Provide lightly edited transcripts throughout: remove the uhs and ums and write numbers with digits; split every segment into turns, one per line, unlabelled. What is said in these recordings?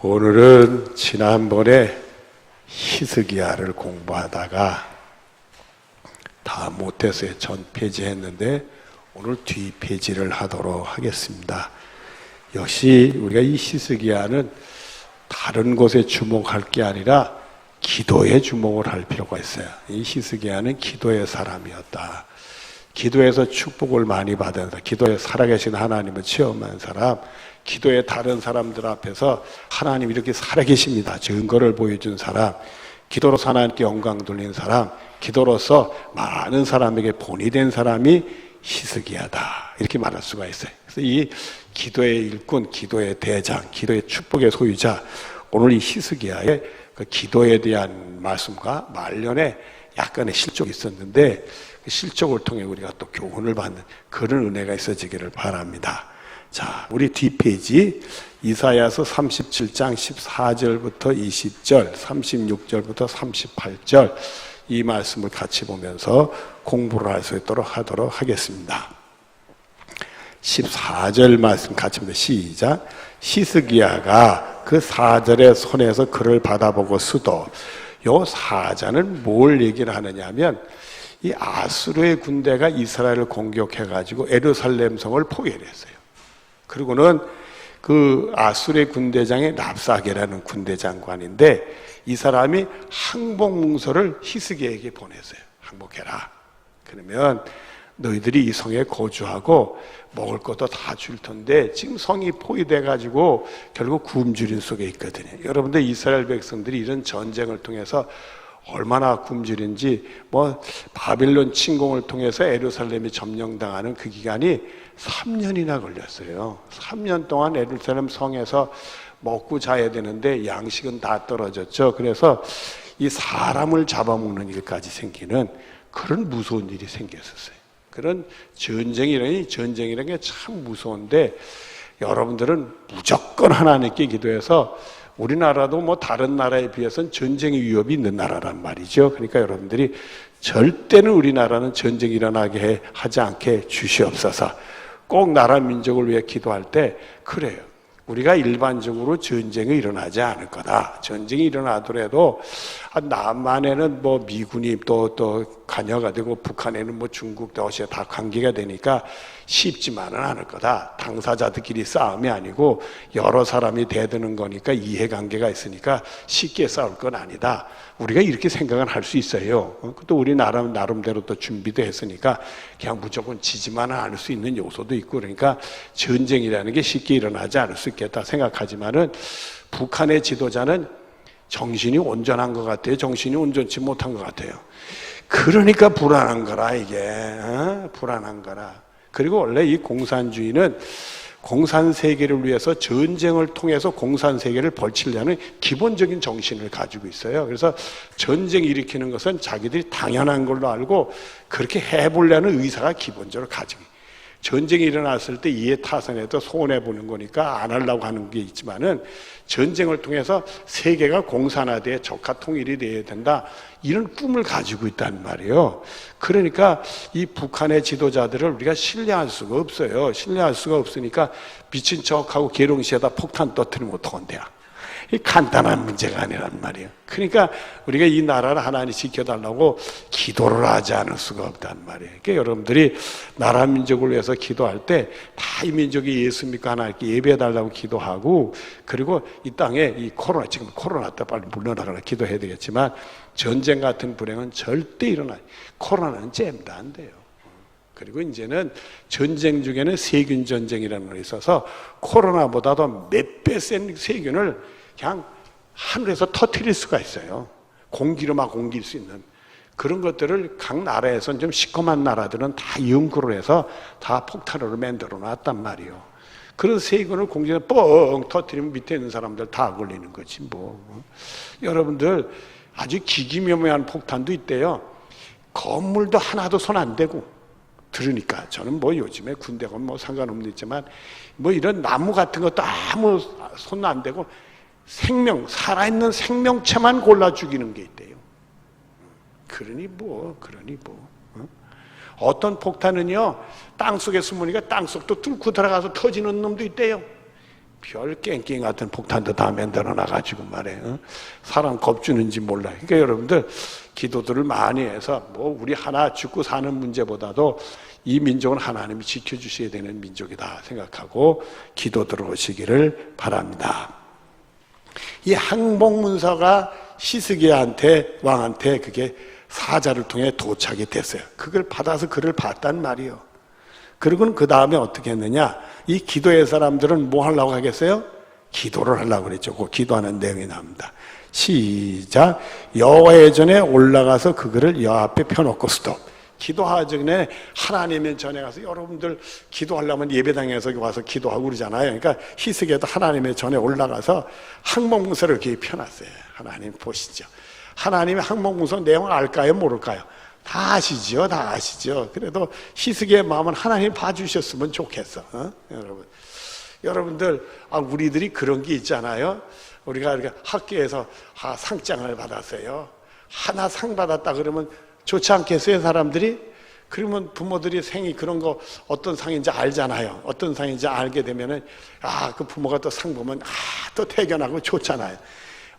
오늘은 지난번에 히스기야를 공부하다가 다 못해서 전 페이지 했는데 오늘 뒤 페이지를 하도록 하겠습니다. 역시 우리가 이 히스기야는 다른 곳에 주목할 게 아니라 기도에 주목을 할 필요가 있어요. 이 히스기야는 기도의 사람이었다. 기도에서 축복을 많이 받은 사람, 기도에 살아계신 하나님을 체험한 사람, 기도에 다른 사람들 앞에서 하나님 이렇게 살아계십니다. 증거를 보여준 사람, 기도로서 하나님께 영광 돌린 사람, 기도로서 많은 사람에게 본이 된 사람이 히스기야다. 이렇게 말할 수가 있어요. 그래서 이 기도의 일꾼, 기도의 대장, 기도의 축복의 소유자, 오늘 이 히스기야의 그 기도에 대한 말씀과 말년에 약간의 실족이 있었는데 그 실족을 통해 우리가 또 교훈을 받는 그런 은혜가 있어지기를 바랍니다. 자, 우리 뒷페이지 이사야서 37장 14절부터 20절, 36절부터 38절 이 말씀을 같이 보면서 공부를 할 수 있도록 하도록 하겠습니다. 14절 말씀 같이 봅니다. 시작. 히스기야가 그 사절의 손에서 그를 받아보고 수도. 요 사자는 뭘 얘기를 하느냐 하면 이 아수르의 군대가 이스라엘을 공격해가지고 에루살렘 성을 포위했어요. 그리고는 그 아수르의 군대장이 랍사게라는 군대 장관인데 이 사람이 항복문서를 히스기야에게 보냈어요. 항복해라. 그러면 너희들이 이 성에 거주하고 먹을 것도 다 줄 텐데 지금 성이 포위돼가지고 결국 굶주림 속에 있거든요. 여러분들 이스라엘 백성들이 이런 전쟁을 통해서 얼마나 굶주린지 바빌론 침공을 통해서 예루살렘이 점령당하는 그 기간이 3년이나 걸렸어요. 3년 동안 예루살렘 성에서 먹고 자야 되는데 양식은 다 떨어졌죠. 그래서 이 사람을 잡아먹는 일까지 생기는 그런 무서운 일이 생겼었어요. 그런 전쟁이라는 게 참 무서운데 여러분들은 무조건 하나님께 기도해서 우리나라도 다른 나라에 비해서는 전쟁의 위협이 있는 나라란 말이죠. 그러니까 여러분들이 절대는 우리나라는 전쟁이 일어나게 하지 않게 주시옵소서. 꼭 나라 민족을 위해 기도할 때 그래요. 우리가 일반적으로 전쟁이 일어나지 않을 거다. 전쟁이 일어나더라도 남한에는 미군이 또 관여가 되고 북한에는 중국, 러시아 다 관계가 되니까 쉽지만은 않을 거다. 당사자들끼리 싸움이 아니고 여러 사람이 대드는 거니까 이해관계가 있으니까 쉽게 싸울 건 아니다. 우리가 이렇게 생각은 할 수 있어요. 또 우리 나름대로 또 준비도 했으니까 그냥 무조건 지지만은 않을 수 있는 요소도 있고 그러니까 전쟁이라는 게 쉽게 일어나지 않을 수 있겠다 생각하지만은 북한의 지도자는 정신이 온전한 것 같아요. 정신이 온전치 못한 것 같아요. 그러니까 불안한 거라 이게. 불안한 거라. 그리고 원래 이 공산주의는 공산세계를 위해서 전쟁을 통해서 공산세계를 벌치려는 기본적인 정신을 가지고 있어요. 그래서 전쟁 일으키는 것은 자기들이 당연한 걸로 알고 그렇게 해보려는 의사가 기본적으로 가지고 있어요. 전쟁이 일어났을 때 이해 타산해도 손해보는 거니까 안 하려고 하는 게 있지만은 전쟁을 통해서 세계가 공산화돼 적화 통일이 돼야 된다. 이런 꿈을 가지고 있단 말이에요. 그러니까 이 북한의 지도자들을 우리가 신뢰할 수가 없어요. 신뢰할 수가 없으니까 미친 척하고 계룡시에다 폭탄 터뜨리면 어떡한대요. 이 간단한 문제가 아니란 말이에요. 그러니까 우리가 이 나라를 하나님 지켜달라고 기도를 하지 않을 수가 없단 말이에요. 그러니까 여러분들이 나라 민족을 위해서 기도할 때 다 이 민족이 예수 믿고 하나님께 예배해달라고 기도하고 그리고 이 땅에 이 지금 코로나 때 빨리 물러나가라 기도해야 되겠지만 전쟁 같은 불행은 절대 일어나요. 코로나는 잼도 안 돼요. 그리고 이제는 전쟁 중에는 세균 전쟁이라는 게 있어서 코로나보다도 몇 배 센 세균을 그냥 하늘에서 터뜨릴 수가 있어요. 공기로 막 옮길 수 있는 그런 것들을 각 나라에서는 좀 시커먼 나라들은 다 연구를 해서 다 폭탄으로 만들어 놨단 말이에요. 그런 세균을 공중에 뻥 터뜨리면 밑에 있는 사람들 다 걸리는 거지 여러분들 아주 기기묘묘한 폭탄도 있대요. 건물도 하나도 손 안 대고 들으니까 저는 요즘에 군대 가면 상관없는 있지만 이런 나무 같은 것도 아무 손 안 대고 살아있는 생명체만 골라 죽이는 게 있대요. 그러니 어떤 폭탄은요 땅속에 숨으니까 땅속도 뚫고 들어가서 터지는 놈도 있대요. 별 깽깽 같은 폭탄도 다 만들어 놔가지고 말이에요. 어? 사람 겁주는지 몰라. 그러니까 여러분들 기도들을 많이 해서 뭐 우리 하나 죽고 사는 문제보다도 이 민족은 하나님이 지켜주셔야 되는 민족이다 생각하고 기도 들어오시기를 바랍니다. 이 항복문서가 히스기야한테 왕한테 그게 사자를 통해 도착이 됐어요. 그걸 받아서 그를 봤단 말이에요. 그리고는 그 다음에 어떻게 했느냐? 이 기도의 사람들은 뭐 하려고 하겠어요? 기도를 하려고 그랬죠. 그 기도하는 내용이 나옵니다. 시작. 여호와의 전에 올라가서 그거를 여호와 앞에 펴놓고 스톱. 기도하기 전에 하나님의 전에 가서 여러분들 기도하려면 예배당에서 와서 기도하고 그러잖아요. 그러니까 히스기야도 하나님의 전에 올라가서 항복문서를 이렇게 펴놨어요. 하나님 보시죠. 하나님의 항복문서 내용을 알까요? 모를까요? 다 아시죠? 다 아시죠? 그래도 히스기야의 마음은 하나님 봐주셨으면 좋겠어. 여러분. 여러분들, 우리들이 그런 게 있잖아요. 우리가 이렇게 학교에서 상장을 받았어요. 하나 상 받았다 그러면 좋지 않겠어요, 사람들이? 그러면 부모들이 생이 그런 거 어떤 상인지 알잖아요. 어떤 상인지 알게 되면은, 그 부모가 또 상 보면, 또 태견하고 좋잖아요.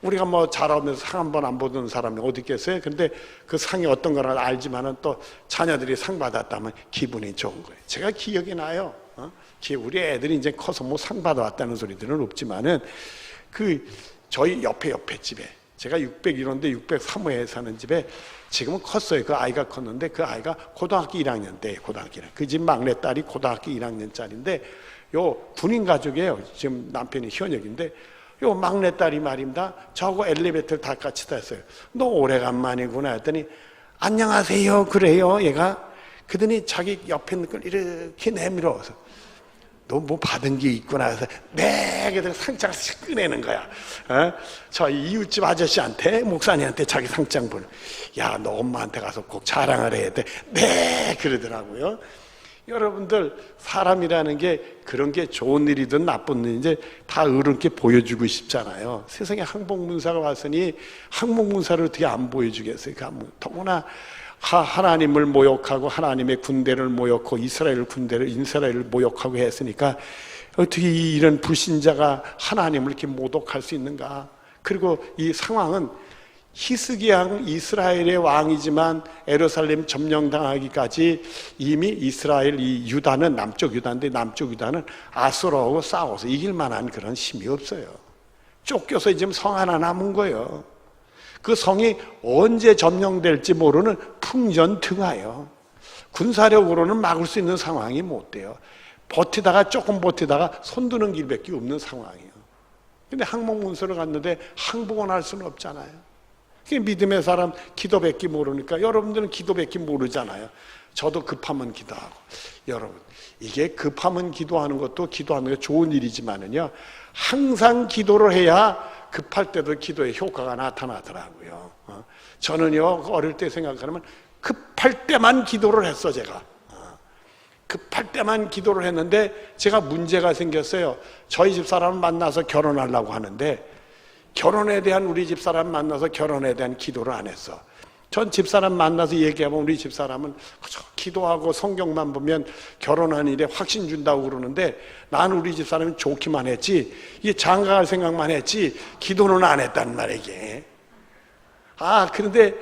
우리가 뭐 자라면서 상 한 번 안 보던 사람이 어디 있겠어요? 근데 그 상이 어떤 거라 알지만은 또 자녀들이 상 받았다면 기분이 좋은 거예요. 제가 기억이 나요. 우리 애들이 이제 커서 뭐 상 받아왔다는 소리들은 없지만은 저희 옆에 집에 제가 601호인데 603호에 사는 집에 지금은 컸어요. 그 아이가 컸는데 그 아이가 고등학교 1학년 때 고등학교 1학년. 그 집 막내딸이 고등학교 1학년짜리인데 요 군인 가족이에요. 지금 남편이 현역인데 요 막내딸이 말입니다. 저하고 엘리베이터를 다 같이 탔어요. 너 오래간만이구나 했더니 안녕하세요 그래요 얘가. 그러더니 자기 옆에 있는 걸 이렇게 내밀어서 너 뭐 받은 게 있구나 해서 네 그래서 상장을 꺼내는 거야. 저 이웃집 아저씨한테 목사님한테 자기 상장 보내. 야 너 엄마한테 가서 꼭 자랑을 해야 돼. 네 그러더라고요. 여러분들 사람이라는 게 그런 게 좋은 일이든 나쁜 일인지 다 어른께 보여주고 싶잖아요. 세상에 항복문사가 왔으니 항복문사를 어떻게 안 보여주겠어요? 더구나 하나님을 모욕하고 하나님의 군대를 모욕하고 이스라엘 군대를 모욕하고 했으니까 어떻게 이런 불신자가 하나님을 이렇게 모독할 수 있는가? 그리고 이 상황은 히스기야는 이스라엘의 왕이지만 예루살렘 점령당하기까지 이미 이스라엘 이 유다는 남쪽 유다인데 남쪽 유다는 아수르하고 싸워서 이길 만한 그런 힘이 없어요. 쫓겨서 지금 성 하나 남은 거예요. 그 성이 언제 점령될지 모르는 풍전등하여 군사력으로는 막을 수 있는 상황이 못 돼요. 조금 버티다가 손드는 길밖에 없는 상황이에요. 근데 항복문서를 갔는데 항복은 할 수는 없잖아요. 믿음의 사람 기도밖에 모르니까 여러분들은 기도밖에 모르잖아요. 저도 급하면 기도하고. 여러분 이게 급하면 기도하는 것도 기도하는 게 좋은 일이지만은요 항상 기도를 해야 급할 때도 기도의 효과가 나타나더라고요. 저는요 어릴 때 생각하면 급할 때만 기도를 했어. 제가 급할 때만 기도를 했는데 제가 문제가 생겼어요. 저희 집사람을 만나서 결혼하려고 하는데 결혼에 대한 우리 집사람 만나서 결혼에 대한 기도를 안 했어. 전 집사람 만나서 얘기하면 우리 집사람은 기도하고 성경만 보면 결혼하는 일에 확신 준다고 그러는데 나는 우리 집사람이 좋기만 했지 이게 장가갈 생각만 했지 기도는 안 했단 말이야 이게. 그런데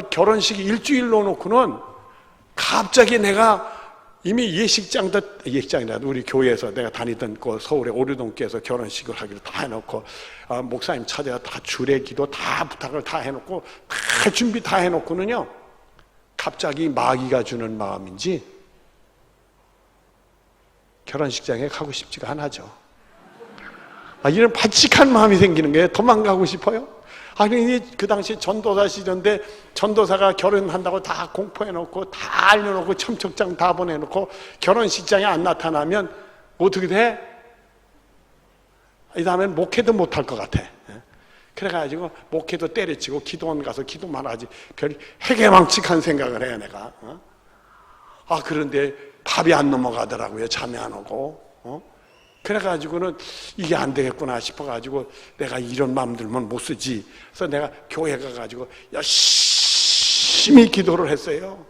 결혼식이 일주일 넣어놓고는 갑자기 내가 이미 예식장이라도 우리 교회에서 내가 다니던 그 서울의 오류동교에서 결혼식을 하기로 다 해놓고 목사님 찾아가 다 주례 기도 다 부탁을 다 해놓고 다 준비 다 해놓고는요 갑자기 마귀가 주는 마음인지 결혼식장에 가고 싶지가 않아죠. 이런 바칙한 마음이 생기는 거예요. 도망가고 싶어요. 그 당시 전도사 시절인데 전도사가 결혼한다고 다 공포해놓고 다 알려놓고 첨첩장 다 보내놓고 결혼식장에 안 나타나면 어떻게 돼? 이 다음엔 목회도 못할 것 같아. 그래가지고 목회도 때려치고 기도원 가서 기도만 하지 별 해괴망측한 생각을 해요 내가. 그런데 답이 안 넘어가더라고요. 잠이 안 오고. 그래가지고는 이게 안 되겠구나 싶어가지고 내가 이런 마음 들면 못 쓰지. 그래서 내가 교회 가가지고 열심히 기도를 했어요.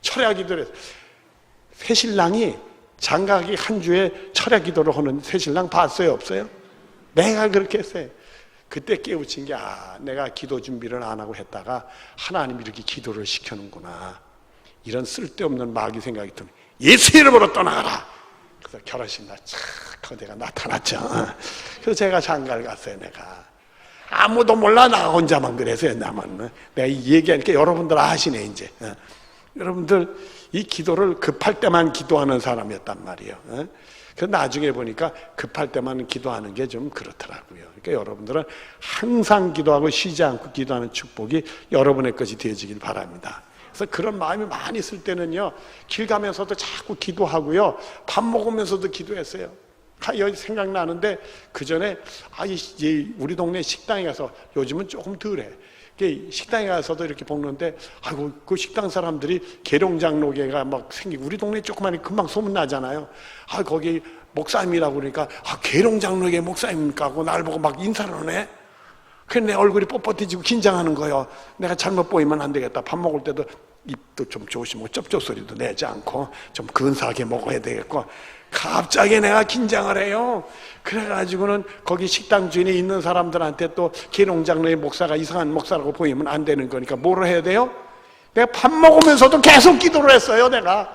철야 기도를 했어요. 새신랑이 장가가기 한 주에 철야 기도를 하는 새신랑 봤어요, 없어요? 내가 그렇게 했어요. 그때 깨우친 게 내가 기도 준비를 안 하고 했다가 하나님이 이렇게 기도를 시켜놓는구나. 이런 쓸데없는 마귀 생각이 드는, 예수 이름으로 떠나가라. 그래서 결혼식 날 착 거대가 나타났죠. 그래서 제가 장가를 갔어요. 내가 아무도 몰라, 나 혼자만 그래서요. 나만. 내가 이 얘기하니까 여러분들 아시네 이제. 여러분들 이 기도를 급할 때만 기도하는 사람이었단 말이에요. 그래서 나중에 보니까 급할 때만 기도하는 게 좀 그렇더라고요. 그러니까 여러분들은 항상 기도하고 쉬지 않고 기도하는 축복이 여러분의 것이 되어지길 바랍니다. 그래서 그런 마음이 많이 있을 때는요, 길 가면서도 자꾸 기도하고요, 밥 먹으면서도 기도했어요. 생각나는데 그 전에 우리 동네 식당에 가서, 요즘은 조금 덜해, 식당에 가서도 이렇게 먹는데, 아이고 그 식당 사람들이 계룡장로계가 막 생기고, 우리 동네 조그마니 금방 소문 나잖아요. 거기 목사님이라고 그러니까, 계룡장로계 목사님입니까 하고 나를 보고 막 인사를 하네. 그래서 내 얼굴이 뻣뻣해지고 긴장하는 거예요. 내가 잘못 보이면 안 되겠다. 밥 먹을 때도 입도 좀 조심하고 쩝쩝 소리도 내지 않고 좀 근사하게 먹어야 되겠고. 갑자기 내가 긴장을 해요. 그래가지고는 거기 식당 주인에 있는 사람들한테 또 계룡장로의 목사가 이상한 목사라고 보이면 안 되는 거니까 뭐를 해야 돼요? 내가 밥 먹으면서도 계속 기도를 했어요. 내가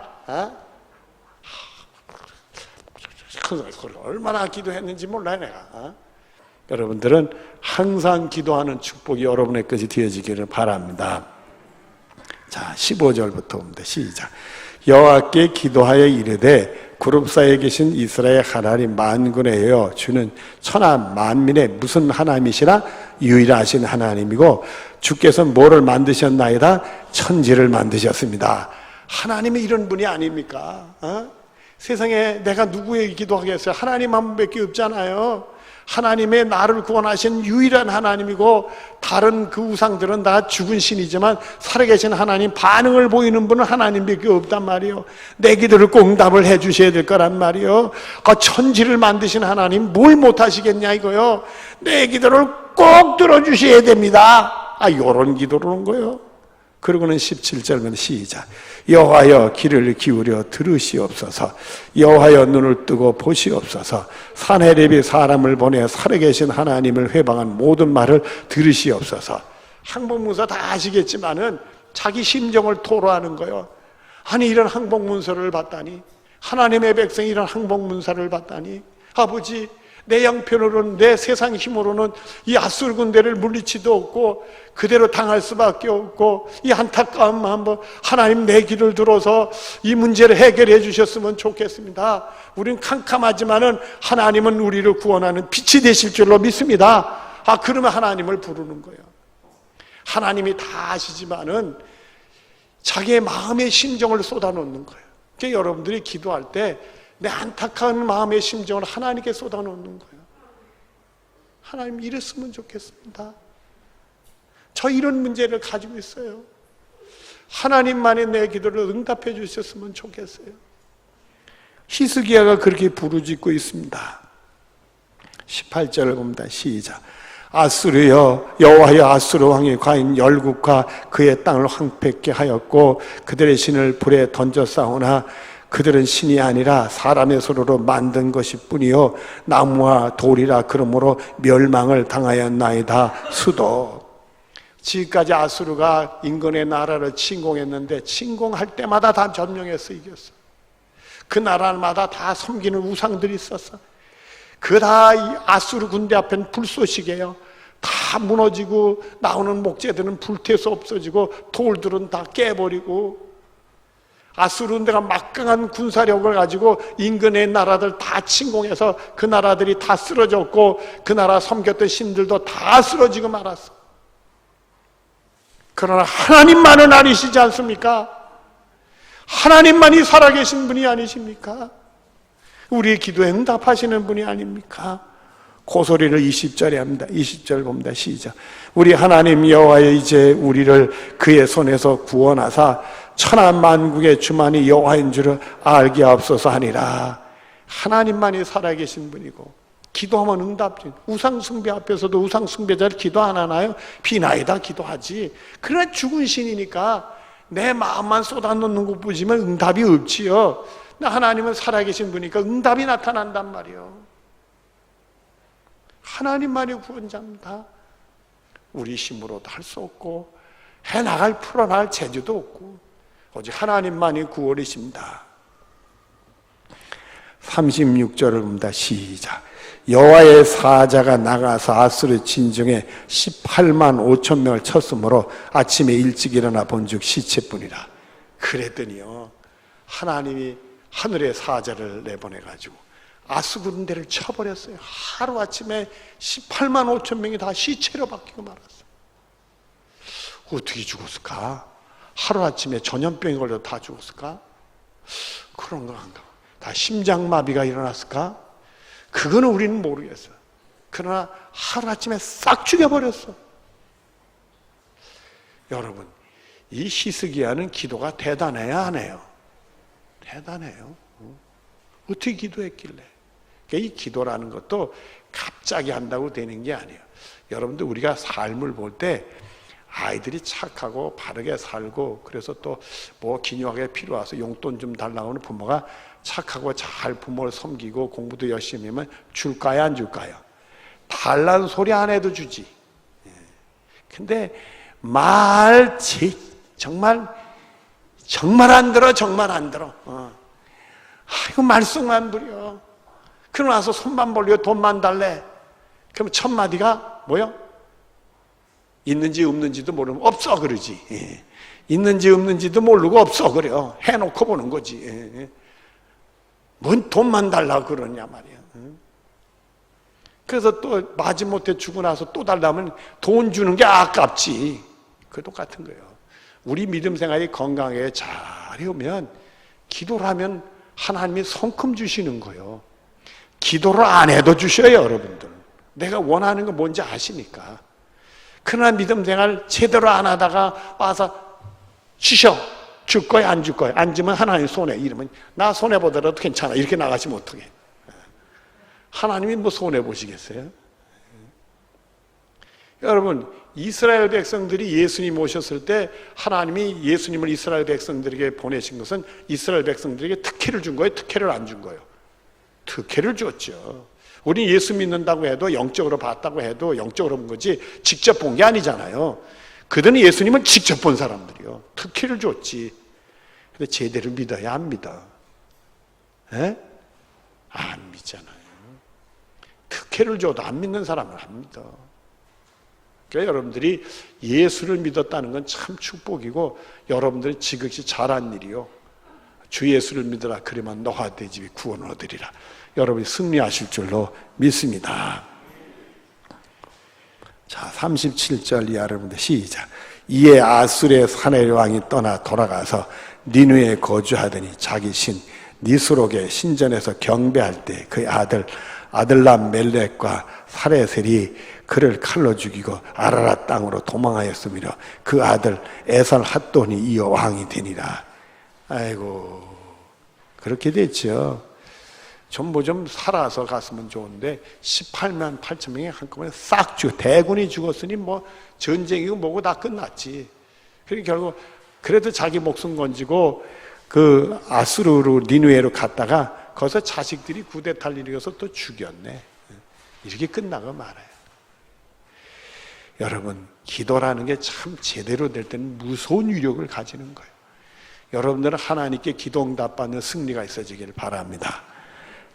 얼마나 기도했는지 몰라요. 내가. 여러분들은 항상 기도하는 축복이 여러분의 것이 되어지기를 바랍니다. 자, 15절부터 봅니다. 시작. 여호와께 기도하여 이르되 구름 사이에 계신 이스라엘 하나님 만군에요, 주는 천하 만민의 무슨 하나님이시라? 유일하신 하나님이고 주께서 뭐를 만드셨나이다? 천지를 만드셨습니다. 하나님이 이런 분이 아닙니까? 세상에 내가 누구에게 기도하겠어요? 하나님 한 분밖에 없잖아요. 하나님의 나를 구원하신 유일한 하나님이고, 다른 그 우상들은 다 죽은 신이지만 살아계신 하나님, 반응을 보이는 분은 하나님밖에 없단 말이에요. 내 기도를 꼭 응답을 해 주셔야 될 거란 말이에요. 천지를 만드신 하나님 뭘 못하시겠냐 이거요. 내 기도를 꼭 들어주셔야 됩니다. 요런 기도를 하는 거예요. 그리고는 17절은 시작. 여호와여 귀를 기울여 들으시옵소서. 여호와여 눈을 뜨고 보시옵소서. 산헤립이 사람을 보내 살아계신 하나님을 회방한 모든 말을 들으시옵소서. 항복문서 다 아시겠지만은 자기 심정을 토로하는 거예요. 아니 이런 항복문서를 봤다니, 하나님의 백성이 이런 항복문서를 봤다니, 아버지 내 양편으로는, 내 세상 힘으로는 이 아수르 군대를 물리치도 없고 그대로 당할 수밖에 없고, 이 안타까운 마음으로 하나님 내 길을 들어서 이 문제를 해결해 주셨으면 좋겠습니다. 우린 캄캄하지만은 하나님은 우리를 구원하는 빛이 되실 줄로 믿습니다. 그러면 하나님을 부르는 거예요. 하나님이 다 아시지만은 자기의 마음의 심정을 쏟아놓는 거예요. 그러니까 여러분들이 기도할 때 내 안타까운 마음의 심정을 하나님께 쏟아놓는 거예요. 하나님 이랬으면 좋겠습니다. 저 이런 문제를 가지고 있어요. 하나님만이 내 기도를 응답해 주셨으면 좋겠어요. 히스기야가 그렇게 부르짖고 있습니다. 18절을 봅니다. 시작. 아수르여, 여호와여, 아수르 왕이 과인 열국과 그의 땅을 황폐케 하였고 그들의 신을 불에 던져 싸우나 그들은 신이 아니라 사람의 손으로 만든 것이 뿐이요 나무와 돌이라. 그러므로 멸망을 당하였나이다. 수도. 지금까지 아수르가 인근의 나라를 침공했는데 침공할 때마다 다 점령해서 이겼어. 그 나라마다 다 섬기는 우상들이 있었어. 그 다 아수르 군대 앞에는 불쏘시개요. 다 무너지고 나오는 목재들은 불태서 없어지고 돌들은 다 깨버리고, 아수르 군대가 막강한 군사력을 가지고 인근의 나라들 다 침공해서 그 나라들이 다 쓰러졌고 그 나라 섬겼던 신들도 다 쓰러지고 말았어. 그러나 하나님만은 아니시지 않습니까? 하나님만이 살아계신 분이 아니십니까? 우리의 기도에 응답하시는 분이 아닙니까? 고소리를 20절에 합니다. 20절 봅니다. 시작. 우리 하나님 여호와여, 이제 우리를 그의 손에서 구원하사 천하 만국의 주만이 여호와인 줄을 알게 하옵소서 하니라. 하나님만이 살아계신 분이고 기도하면 응답지. 우상숭배 앞에서도 우상숭배자를 기도 안 하나요? 비나이다 기도하지. 그러나 죽은 신이니까 내 마음만 쏟아놓는 것 보시면 응답이 없지요. 하나님은 살아계신 분이니까 응답이 나타난단 말이에요. 하나님만이 구원자입니다. 우리 힘으로도 할 수 없고 해나갈 풀어나갈 재주도 없고 오직 하나님만이 구원이십니다. 36절을 봅니다. 시작. 여호와의 사자가 나가서 아수르 진중에 18만 5천 명을 쳤으므로 아침에 일찍 일어나 본즉 시체뿐이라. 그랬더니요, 하나님이 하늘의 사자를 내보내가지고 아수군대를 쳐버렸어요. 하루아침에 18만 5천 명이 다 시체로 바뀌고 말았어요. 어떻게 죽었을까? 하루아침에 전염병이 걸려 다 죽었을까? 그런 거 아닌가? 다 심장마비가 일어났을까? 그거는 우리는 모르겠어. 그러나 하루아침에 싹 죽여버렸어. 여러분, 이 히스기야는 기도가 대단해야 안 해요? 대단해요. 어떻게 기도했길래? 그러니까 이 기도라는 것도 갑자기 한다고 되는 게 아니에요. 여러분들, 우리가 삶을 볼 때 아이들이 착하고 바르게 살고, 그래서 또 뭐 기묘하게 필요해서 용돈 좀 달라고 하는 부모가 착하고 잘 부모를 섬기고 공부도 열심히 하면 줄까요, 안 줄까요? 달라는 소리 안 해도 주지. 근데 정말 안 들어. 아이고, 말썽만 부려. 그러고 나서 손만 벌려 돈만 달래. 그럼 첫 마디가 뭐요? 있는지 없는지도 모르면 없어 그러지. 있는지 없는지도 모르고 없어 그래요. 해놓고 보는 거지. 뭔 돈만 달라고 그러냐 말이야. 그래서 또 마지못해 주고 나서 또 달라면 돈 주는 게 아깝지. 그 똑같은 거예요. 우리 믿음 생활이 건강하게 잘 해오면, 기도를 하면 하나님이 성큼 주시는 거예요. 기도를 안 해도 주셔요, 여러분들. 내가 원하는 건 뭔지 아시니까. 그러나 믿음 생활 제대로 안 하다가 와서 주셔. 줄 거야, 안 줄 거야? 안 주면 하나님 손해. 이러면 나 손해 보더라도 괜찮아. 이렇게 나가시면 어떡해? 하나님이 뭐 손해 보시겠어요? 여러분, 이스라엘 백성들이 예수님 오셨을 때 하나님이 예수님을 이스라엘 백성들에게 보내신 것은 이스라엘 백성들에게 특혜를 준 거예요? 특혜를 안 준 거예요? 특혜를 줬죠. 우리 예수 믿는다고 해도, 영적으로 봤다고 해도 영적으로 본 거지 직접 본 게 아니잖아요. 그들은 예수님을 직접 본 사람들이요. 특혜를 줬지. 근데 제대로 믿어야 안 믿어? 에? 안 믿잖아요. 특혜를 줘도 안 믿는 사람은 안 믿어. 그러니까 여러분들이 예수를 믿었다는 건 참 축복이고, 여러분들이 지극히 잘한 일이요. 주 예수를 믿으라. 그러면 너와 네 집이 구원을 얻으리라. 여러분이 승리하실 줄로 믿습니다. 자, 37절 이하를 보는데 시작. 이에 아수르의 사내 왕이 떠나 돌아가서 니누에 거주하더니 자기 신 니스록의 신전에서 경배할 때 그의 아들람 멜렉과 사레셀이 그를 칼로 죽이고 아라랏 땅으로 도망하였으며 그 아들 에살 핫돈이 이어 왕이 되니라. 아이고, 그렇게 됐죠. 전부 좀 살아서 갔으면 좋은데 18만 8천 명이 한꺼번에 싹 죽어. 대군이 죽었으니 뭐 전쟁이고 뭐고 다 끝났지. 그리고 결국 그래도 자기 목숨 건지고 그 아수르로 니누에로 갔다가 거기서 자식들이 구데타를 일으켜서 또 죽였네. 이렇게 끝나고 말아요. 여러분, 기도라는 게 참 제대로 될 때는 무서운 위력을 가지는 거예요. 여러분들은 하나님께 기도 응답받는 승리가 있어지기를 바랍니다.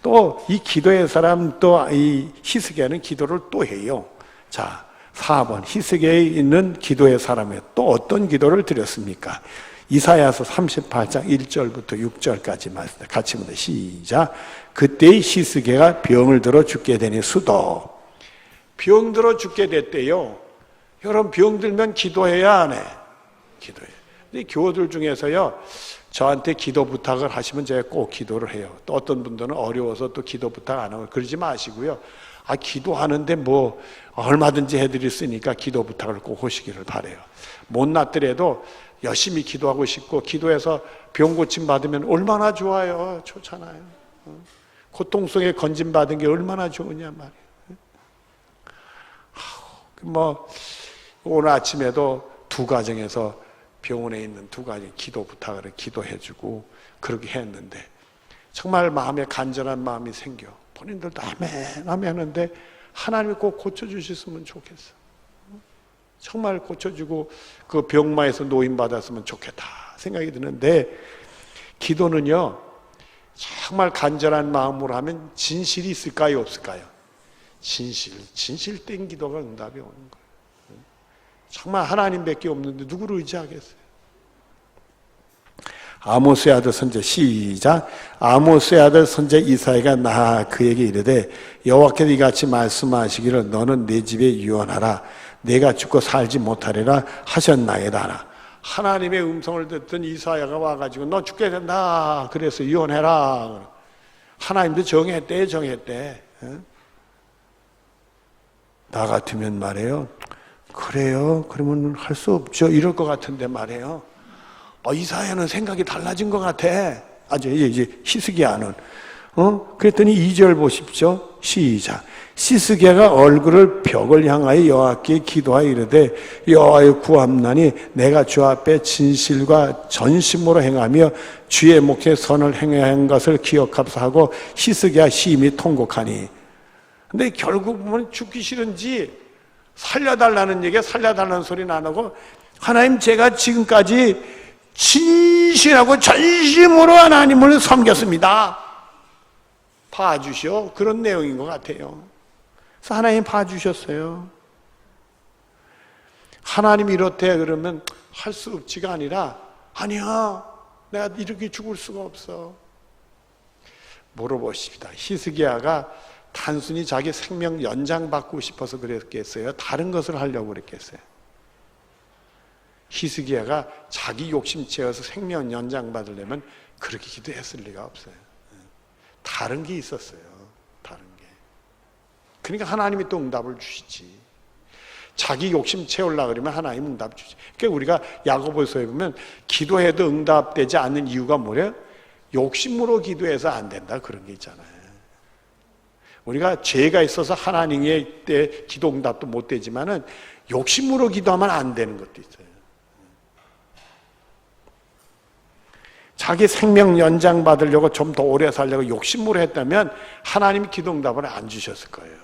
또 이 기도의 사람, 또 이 히스기야는 기도를 또 해요. 자, 4번 히스기야에 있는 기도의 사람이 또 어떤 기도를 드렸습니까? 이사야서 38장 1절부터 6절까지 말씀 같이 보다 시작. 그때의 히스기야가 병을 들어 죽게 되니 수도. 병 들어 죽게 됐대요. 여러분, 병 들면 기도해야 안 해? 기도해. 근데 교우들 중에서요, 저한테 기도 부탁을 하시면 제가 꼭 기도를 해요. 또 어떤 분들은 어려워서 또 기도 부탁 안 하고 그러지 마시고요. 아, 기도하는데 뭐 얼마든지 해드릴 수 있으니까 기도 부탁을 꼭 하시기를 바라요. 못 낫더라도 열심히 기도하고 싶고, 기도해서 병 고침 받으면 얼마나 좋아요. 좋잖아요. 고통 속에 건짐 받은 게 얼마나 좋으냐 말이에요. 뭐 오늘 아침에도 두 가정에서 병원에 있는 두 가정 기도 부탁을 기도해주고 그렇게 했는데, 정말 마음에 간절한 마음이 생겨. 본인들도 아멘 하는데 하나님이 꼭 고쳐주셨으면 좋겠어. 정말 고쳐주고 그 병마에서 노인받았으면 좋겠다 생각이 드는데, 기도는요 정말 간절한 마음으로 하면 진실이 있을까요, 없을까요? 진실된 기도가 응답이 오는 거예요. 정말 하나님밖에 없는데 누구를 의지하겠어요? 아모스의 아들 선지, 시작. 아모스의 아들 선지 이사야가 나아 그에게 이르되 여호와께서 이같이 말씀하시기를 너는 내 집에 유언하라. 내가 죽고 살지 못하리라 하셨나이다. 하나님의 음성을 듣던 이사야가 와가지고 너 죽게 된다 그래서 유언해라. 하나님도 정했대. 나 같으면 말이에요, 그래요? 그러면 할 수 없죠. 이럴 것 같은데 말이에요, 이사야는 생각이 달라진 것 같아. 아주 이제 히스기야는. 그랬더니 2절 보십시오. 시작. 히스기야가 얼굴을 벽을 향하여 여호와께 기도하여 이르되 여호와의 구함나니 내가 주 앞에 진실과 전심으로 행하며 주의 목에 선을 행한 것을 기억하소서 하고 히스기야 심히 통곡하니. 근데 결국 보면 죽기 싫은지 살려달라는 얘기가 살려달라는 소리는 안 하고, 하나님 제가 지금까지 진실하고 전심으로 하나님을 섬겼습니다, 봐주시오. 그런 내용인 것 같아요. 그래서 하나님 봐주셨어요. 하나님이 이렇대 그러면 할 수 없지가 아니라, 아니야 내가 이렇게 죽을 수가 없어. 물어보십시다. 히스기야가 단순히 자기 생명 연장받고 싶어서 그랬겠어요? 다른 것을 하려고 그랬겠어요? 히스기야가 자기 욕심 채워서 생명 연장받으려면 그렇게 기도했을 리가 없어요. 다른 게 있었어요. 다른 게. 그러니까 하나님이 또 응답을 주시지. 자기 욕심 채우려고 그러면 하나님 응답 주지. 그러니까 우리가 야고보서에 보면 기도해도 응답되지 않는 이유가 뭐래요? 욕심으로 기도해서 안 된다 그런 게 있잖아요. 우리가 죄가 있어서 하나님의 때 기도 응답도 못 되지만은 욕심으로 기도하면 안 되는 것도 있어요. 자기 생명 연장 받으려고 좀 더 오래 살려고 욕심으로 했다면 하나님이 기도 응답을 안 주셨을 거예요.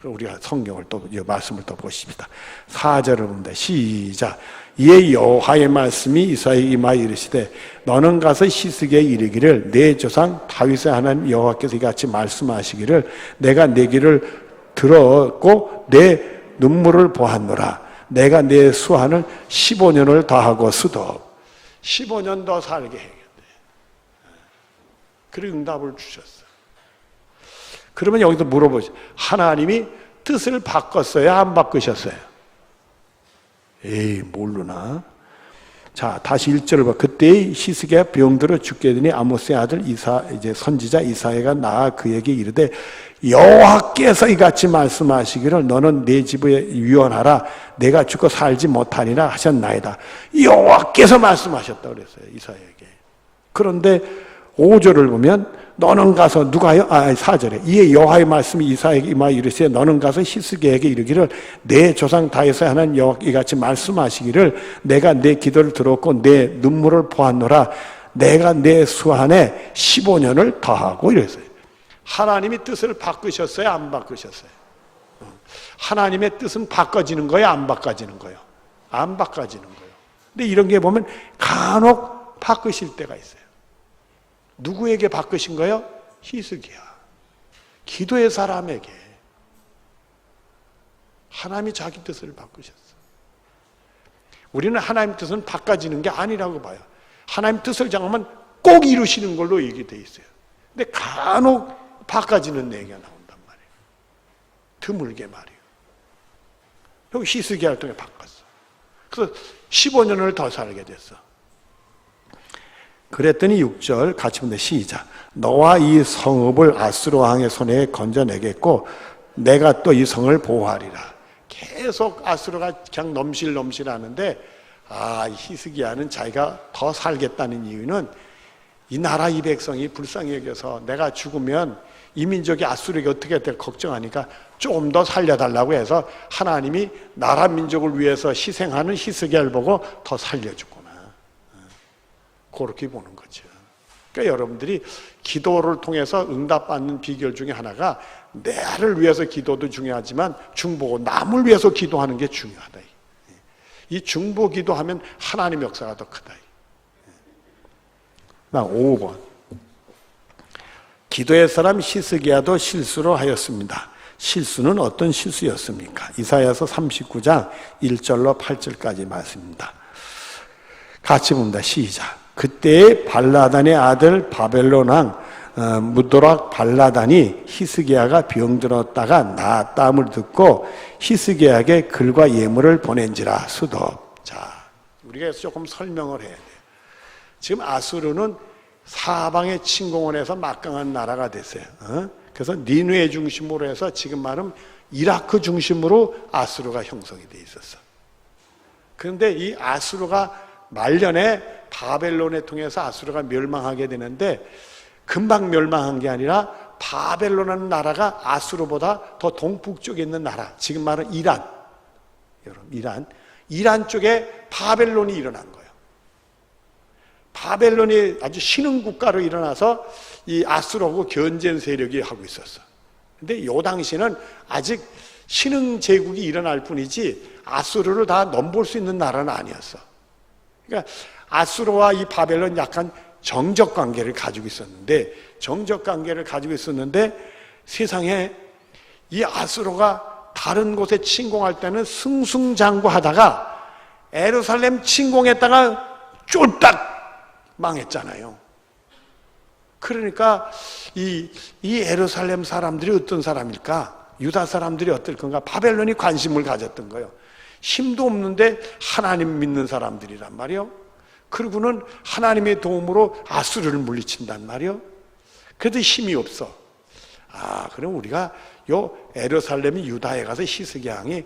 그럼 우리가 성경을 또 말씀을 또 보십니다. 4절을 봅니다. 시작. 이에 여호와의 말씀이 이사야에게 임하여 이르시되 너는 가서 히스기야에 이르기를 내 조상 다윗의 하나님 여호와께서 이같이 말씀하시기를 내가 내 길을 들었고 내 눈물을 보았노라. 내가 내 수한을 15년을 더하고 수도 15년 더 살게 해야겠네. 그리고 응답을 주셨어. 그러면 여기서 물어보죠. 하나님이 뜻을 바꿨어요? 안 바꾸셨어요? 에이 모르나. 자 다시 1절을 봐. 그때 히스기야 병들어 죽게 되니 아모스의 아들 이제 선지자 이사야가 나아 그에게 이르되 여호와께서 이같이 말씀하시기를 너는 내 집에 유언하라. 내가 죽고 살지 못하리라 하셨나이다. 여호와께서 말씀하셨다 그랬어요 이사야에게. 그런데 5절을 보면 너는 가서 누가요? 4절에 이에 여호와의 말씀이 이사야에게 임하여 이르시되 너는 가서 히스기야에게 이르기를 내 조상 다윗의 하나님 여호와께 같이 말씀하시기를 내가 내 기도를 들었고 내 눈물을 보았노라. 내가 내 수한에 15년을 더하고 이랬어요. 하나님이 뜻을 바꾸셨어요? 안 바꾸셨어요? 하나님의 뜻은 바꿔지는 거예요? 안 바꿔지는 거예요? 안 바꿔지는 거예요. 근데 이런 게 보면 간혹 바꾸실 때가 있어요. 누구에게 바꾸신 거예요? 히스기야. 기도의 사람에게 하나님이 자기 뜻을 바꾸셨어. 우리는 하나님 뜻은 바꿔지는 게 아니라고 봐요. 하나님 뜻을 정하면 꼭 이루시는 걸로 얘기되어 있어요. 근데 간혹 바꿔지는 얘기가 나온단 말이에요. 드물게 말이에요. 여기 히스기야를 통해 바꿨어. 그래서 15년을 더 살게 됐어. 그랬더니 6절 같이 보면 시작. 너와 이 성읍을 아수르 왕의 손에 건져내겠고 내가 또 이 성을 보호하리라. 계속 아수르가 그냥 넘실넘실하는데 히스기야는 자기가 더 살겠다는 이유는 이 나라 이 백성이 불쌍히 여겨서 내가 죽으면 이 민족이 아수르에게 어떻게 될까 걱정하니까 좀 더 살려달라고 해서 하나님이 나라 민족을 위해서 희생하는 히스기야를 보고 더 살려주구나. 그렇게 보는 거죠. 그러니까 여러분들이 기도를 통해서 응답받는 비결 중에 하나가 나를 위해서 기도도 중요하지만 중보고 남을 위해서 기도하는 게 중요하다. 이 중보 기도하면 하나님의 역사가 더 크다. 5번. 기도의 사람 히스기야도 실수로 하였습니다. 실수는 어떤 실수였습니까? 이사야서 39장 1절로 8절까지 말씀입니다. 같이 봅니다. 시작. 그때의 발라단의 아들 바벨론 왕 무도락 발라단이 히스기야가 병들었다가 나았다함을 듣고 히스기야에게 글과 예물을 보낸지라. 수도. 자, 우리가 조금 설명을 해야 돼요. 지금 아수르는 사방의 침공을 막강한 나라가 됐어요. 그래서 니누에 중심으로 해서 지금 말하면 이라크 중심으로 아수르가 형성이 돼 있었어. 그런데 이 아수르가 말년에 바벨론에 통해서 아수르가 멸망하게 되는데 금방 멸망한 게 아니라 바벨론이라는 나라가 아수르보다 더 동북쪽에 있는 나라, 지금 말하는 이란, 여러분 이란 쪽에 바벨론이 일어난 거예요. 바벨론이 아주 신흥 국가로 일어나서 이 아수르하고 견제한 세력이 하고 있었어. 근데 이 당시는 아직 신흥 제국이 일어날 뿐이지 아수르를 다 넘볼 수 있는 나라는 아니었어. 그러니까 아수르와 이 바벨론 약간 정적 관계를 가지고 있었는데 세상에 이 아수르가 다른 곳에 침공할 때는 승승장구하다가 예루살렘 침공했다가 쫄딱 망했잖아요. 그러니까 이 예루살렘 사람들이 어떤 사람일까? 유다 사람들이 어떨 건가? 바벨론이 관심을 가졌던 거예요. 힘도 없는데 하나님 믿는 사람들이란 말이요. 그리고는 하나님의 도움으로 아수르를 물리친단 말이요. 그래도 힘이 없어. 그럼 우리가 요 예루살렘이 유다에 가서 히스기야 왕이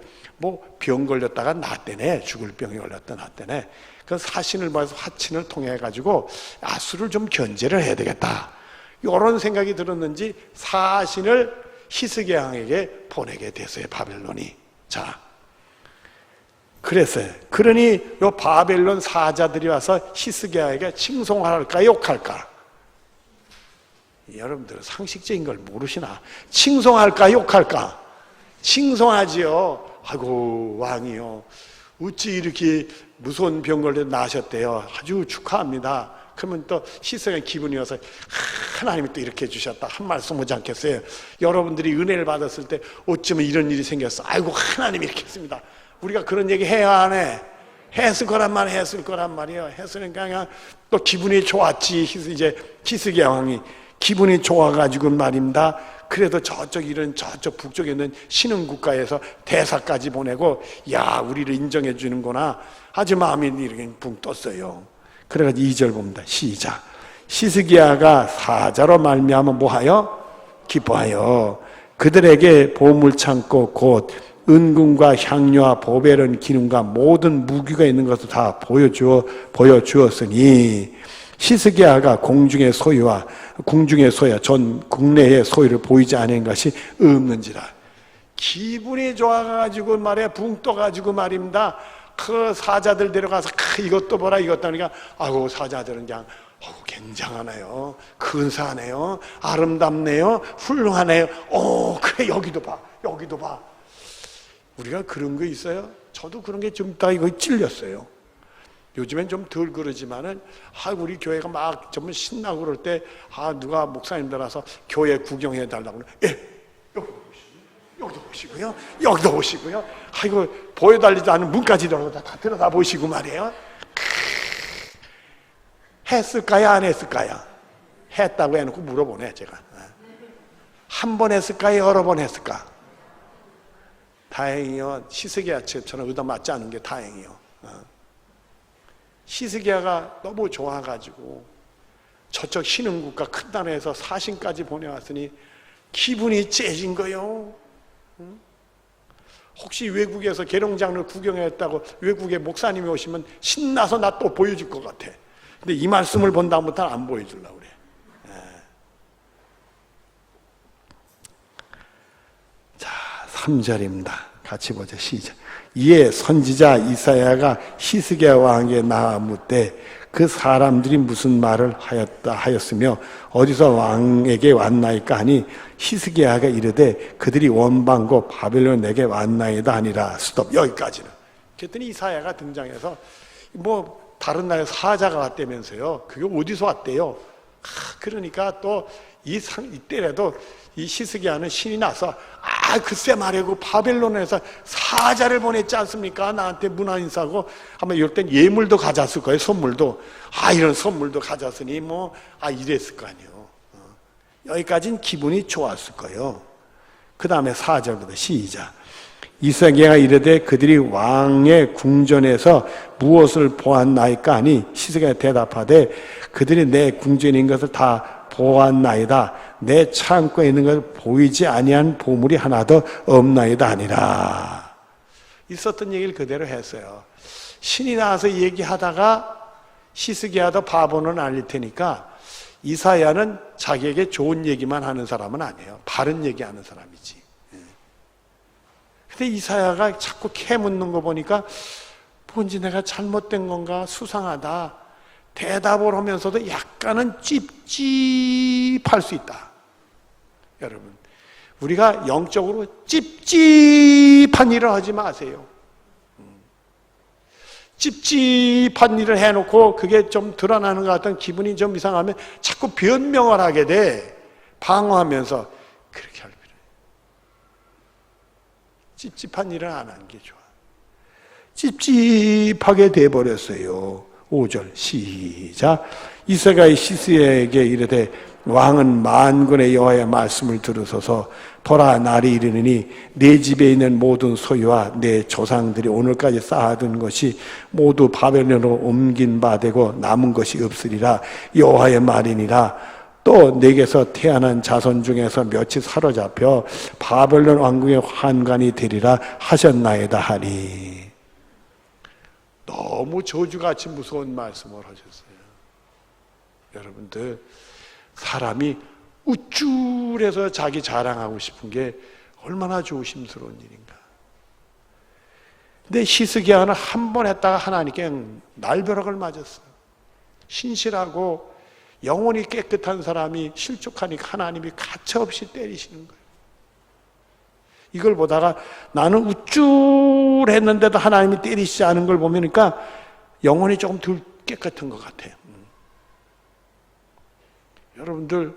병 걸렸다가 낫대네. 죽을 병이 걸렸다 낫대네. 그 사신을 봐서 화친을 통해 가지고 아수르를 좀 견제를 해야 되겠다. 이런 생각이 들었는지 사신을 히스기야 왕에게 보내게 됐어요. 바벨론이. 자, 그랬어요. 그러니 요 바벨론 사자들이 와서 히스기야에게 칭송할까 욕할까? 여러분들은 상식적인 걸 모르시나? 칭송할까 욕할까? 칭송하지요. 아이고 왕이요, 어찌 이렇게 무서운 병걸로 나셨대요. 아주 축하합니다. 그러면 또 히스기야 기분이 와서 하나님이 또 이렇게 해주셨다 한 말씀 하지 않겠어요? 여러분들이 은혜를 받았을 때 어쩌면 이런 일이 생겼어. 아이고 하나님이 이렇게 했습니다. 우리가 그런 얘기 해야 안 해? 했을 거란 말이에요. 했으니까 그냥 또 기분이 좋았지. 이제 히스기야 왕이 기분이 좋아가지고 말입니다. 그래도 저쪽 북쪽에 있는 신흥 국가에서 대사까지 보내고, 야, 우리를 인정해 주는구나. 아주 마음이 이렇게 붕 떴어요. 그래가지고 2절 봅니다. 시작. 히스기야가 사자로 말미암아 뭐하여? 기뻐하여 그들에게 보물 창고 곧 은금과 향료와 보배른 기름과 모든 무기가 있는 것을 다 보여주었으니 히스기야가 공중의 소유와 전 국내의 소유를 보이지 않은 것이 없는지라. 기분이 좋아가지고 말이야, 붕 떠가지고 말입니다. 그 사자들 데려가서 이것도 보라 이것도 하니까 아이고 사자들은 그냥 굉장하네요, 근사하네요, 아름답네요, 훌륭하네요. 그래 여기도 봐. 우리가 그런 거 있어요? 저도 그런 게 좀 다 이거 찔렸어요. 요즘엔 좀 덜 그러지만은, 우리 교회가 막 좀 신나고 그럴 때, 누가 목사님들 와서 교회 구경해 달라고 그래. 예, 여기도 보시고요. 이거 보여달리지 않은 문까지 다 들여다 보시고 말이에요. 했을까요? 안 했을까요? 했다고 해놓고 물어보네, 제가. 한 번 했을까요? 여러 번 했을까? 다행이요. 히스기야처럼 얻어맞지 않은 게 다행이요. 히스기야가 너무 좋아가지고 저쪽 신흥국가 큰 나라에서 사신까지 보내왔으니 기분이 째진 거요. 혹시 외국에서 계룡장을 구경했다고 외국에 목사님이 오시면 신나서 나 또 보여줄 것 같아. 근데 이 말씀을 본 다음부터는 안 보여주려고 그래. 자, 3절입니다. 같이 보자. 시작. 이에 선지자 이사야가 히스기야 왕에게 나아 묻되 그 사람들이 무슨 말을 하였으며 어디서 왕에게 왔나이까 하니 히스기야가 이르되 그들이 원방고 바벨론 내게 왔나이다 하니라. 스톱. 여기까지는. 그랬더니 이사야가 등장해서 뭐 다른 나라에 사자가 왔다면서요. 그게 어디서 왔대요? 그러니까 또 이때라도 이 히스기야는 신이 나서 글쎄 말이고 바벨론에서 사자를 보냈지 않습니까? 나한테 문화 인사하고 아마 이럴 땐 예물도 가져왔을 거예요. 선물도. 이런 선물도 가져왔으니 이랬을 거 아니에요. 여기까지는 기분이 좋았을 거예요. 그 다음에 4절부터 시작. 이사야가 이르되 그들이 왕의 궁전에서 무엇을 보았나이까 하니 히스기야가 대답하되 그들이 내 궁전인 것을 다 보았나이다. 내 창고에 있는 것을 보이지 아니한 보물이 하나도 없나이다 하니라. 있었던 얘기를 그대로 했어요. 신이 나와서 얘기하다가 히스기야도 바보는 아닐 테니까 이사야는 자기에게 좋은 얘기만 하는 사람은 아니에요. 바른 얘기하는 사람이지. 근데 이사야가 자꾸 캐묻는 거 보니까 뭔지 내가 잘못된 건가 수상하다. 대답을 하면서도 약간은 찝찝할 수 있다. 여러분, 우리가 영적으로 찝찝한 일을 하지 마세요. 찝찝한 일을 해놓고 그게 좀 드러나는 것 같은 기분이 좀 이상하면 자꾸 변명을 하게 돼. 방어하면서 그렇게 할 필요. 찝찝한 일을 안 하는 게 좋아. 찝찝하게 돼버렸어요. 5절 시작. 이사야가 히스기야에게 이르되 왕은 만군의 여호와의 말씀을 들으소서. 보라, 날이 이르느니 내 집에 있는 모든 소유와 내 조상들이 오늘까지 쌓아둔 것이 모두 바벨론으로 옮긴 바 되고 남은 것이 없으리라. 여호와의 말이니라. 또 내게서 태어난 자손 중에서 몇이 사로잡혀 바벨론 왕궁의 환관이 되리라 하셨나이다 하니. 너무 저주같이 무서운 말씀을 하셨어요. 여러분들, 사람이 우쭐해서 자기 자랑하고 싶은 게 얼마나 조심스러운 일인가. 근데 히스기야는 한 번 했다가 하나님께 날벼락을 맞았어요. 신실하고 영혼이 깨끗한 사람이 실족하니까 하나님이 가차없이 때리시는 거예요. 이걸 보다가 나는 우쭐했는데도 하나님이 때리시지 않은 걸 보니까 영혼이 조금 덜 깨끗한 것 같아요. 여러분들,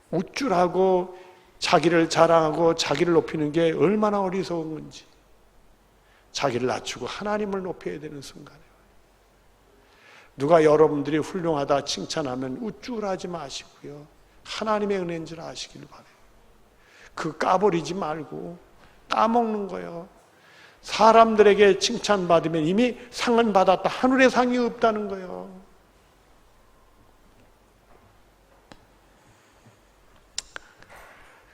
우쭐하고 자기를 자랑하고 자기를 높이는 게 얼마나 어리석은 건지. 자기를 낮추고 하나님을 높여야 되는 순간이에요. 누가 여러분들이 훌륭하다 칭찬하면 우쭐하지 마시고요. 하나님의 은혜인 줄 아시길 바라요. 그 까버리지 말고 따먹는 거예요. 사람들에게 칭찬받으면 이미 상은 받았다. 하늘의 상이 없다는 거예요.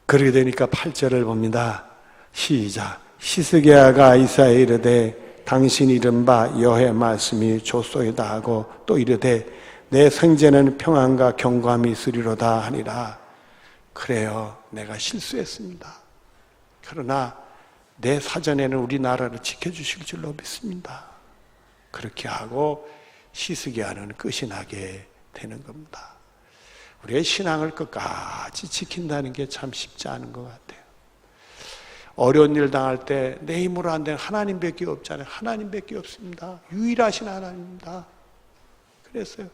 그렇게 되니까 8절을 봅니다. 시작. 히스기야가 이사야에 이르되 당신이 이른바 여호와의 말씀이 좋소이다 하고 또 이르되 내 생전에는 평안과 경고함이 있으리로다 하니라. 그래요, 내가 실수했습니다. 그러나 내 사전에는 우리나라를 지켜주실 줄로 믿습니다. 그렇게 하고 히스기야는 끝이 나게 되는 겁니다. 우리의 신앙을 끝까지 지킨다는 게 참 쉽지 않은 것 같아요. 어려운 일 당할 때 내 힘으로 안 되는 하나님밖에 없잖아요. 하나님밖에 없습니다. 유일하신 하나님입니다. 그랬어요.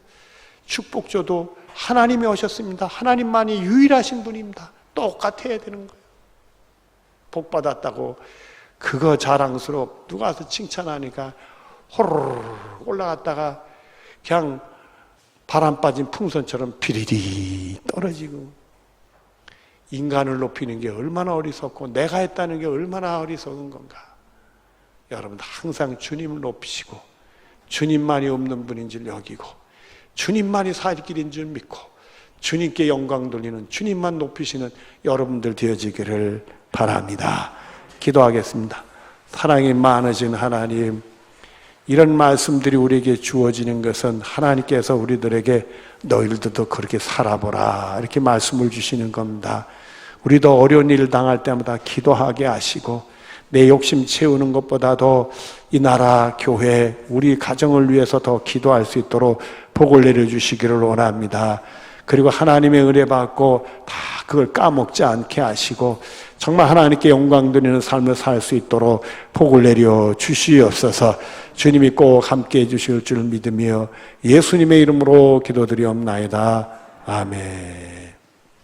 축복줘도 하나님이 오셨습니다. 하나님만이 유일하신 분입니다. 똑같아야 되는 거예요. 복 받았다고 그거 자랑스럽 누가 와서 칭찬하니까 호로록 올라갔다가 그냥 바람 빠진 풍선처럼 비리리 떨어지고. 인간을 높이는 게 얼마나 어리석고 내가 했다는 게 얼마나 어리석은 건가. 여러분들 항상 주님을 높이시고 주님만이 없는 분인 줄 여기고 주님만이 살 길인 줄 믿고 주님께 영광 돌리는, 주님만 높이시는 여러분들 되어지기를 바랍니다. 기도하겠습니다. 사랑이 많으신 하나님, 이런 말씀들이 우리에게 주어지는 것은 하나님께서 우리들에게 너희들도 그렇게 살아보라 이렇게 말씀을 주시는 겁니다. 우리도 어려운 일을 당할 때마다 기도하게 하시고 내 욕심 채우는 것보다도 이 나라, 교회, 우리 가정을 위해서 더 기도할 수 있도록 복을 내려주시기를 원합니다. 그리고 하나님의 은혜 받고 다 그걸 까먹지 않게 하시고 정말 하나님께 영광 드리는 삶을 살 수 있도록 복을 내려 주시옵소서. 주님이 꼭 함께 해주실 줄 믿으며 예수님의 이름으로 기도드리옵나이다. 아멘.